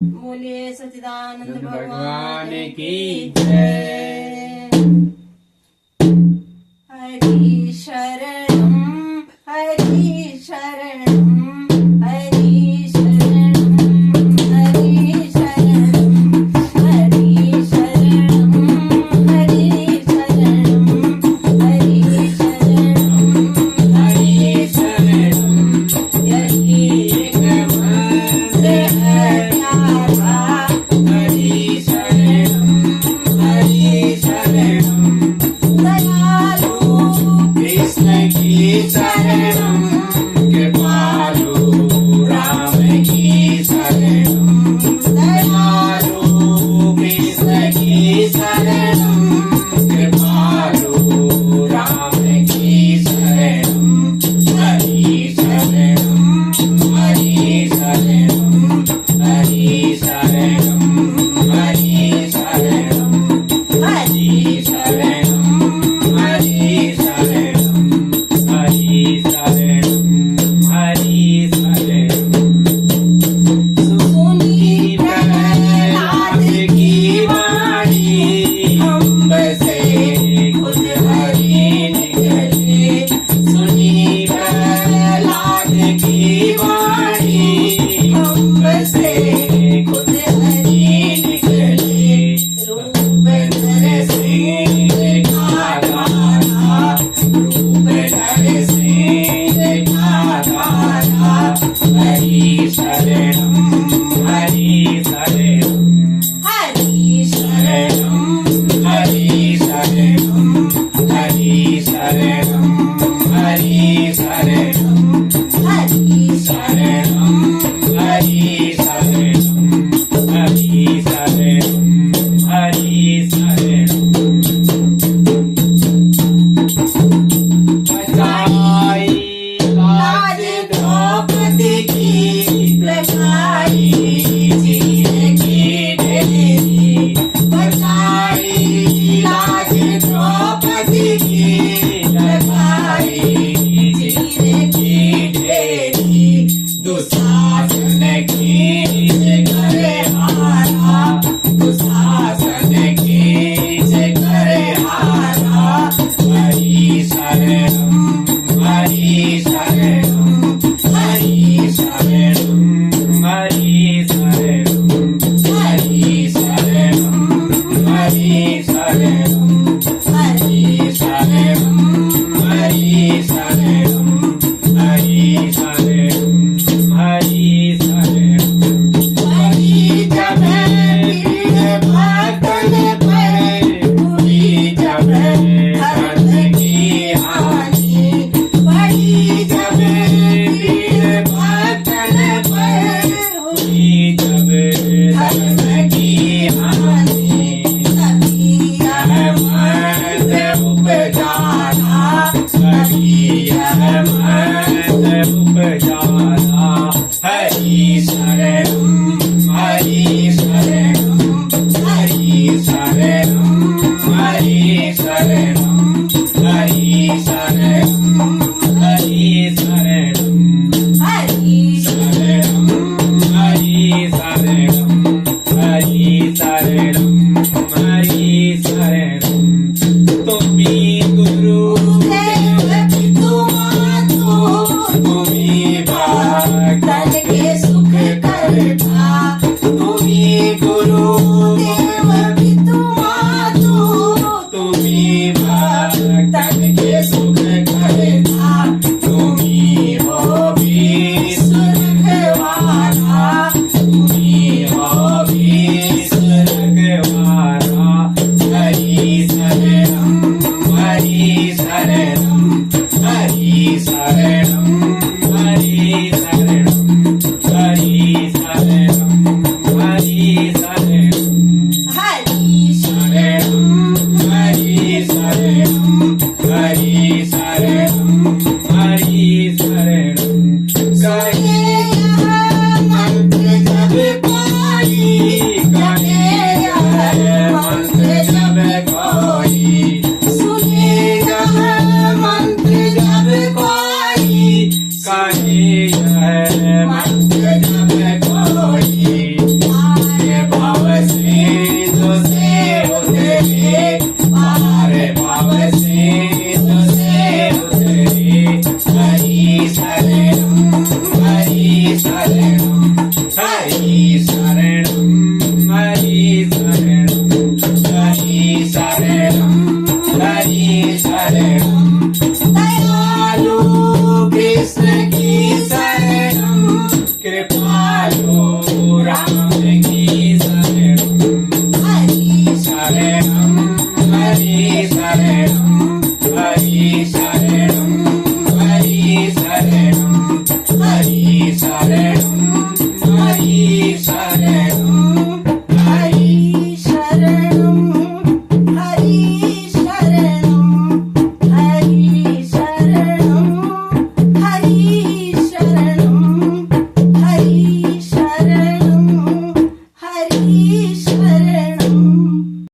बोलिए सच्चिदानंद भगवान की जय। हरि शरणम हरि शरणम हरि शरणम हरि शरणम हरि शरणम हरि शरणम हरि शरणम हरि शरणम यही एक मंत्र है प्यारा हरि शरणम हरि शरणम दयालु कृष्ण की शरणम कृपालु राम की शरणम दयालु कृष्ण की शरणम कृपालु राम की शरणम हरि शरणम हरि शरणम हरि शरणम हरि शरणम हरि शरणम हरि शरणम हरि शरणम हरि शरणम सुनी प्रहलाद की वाणी अम्ब से खुद हरि निकले सुनी प्रहलाद की वाणी अम्ब से खुद हरि निकले रूप धर से देखा राधा रूप धर से देखा राधा हरि शरणम हरि शरणम हरि शरणम हरि शरणम हरि शरणम हरि शरणम हरि शरणम हरि शरणम हरि शरणम हरि शरणम बचाई लाज द्रौपदी की लगाई जिंदगी शरणं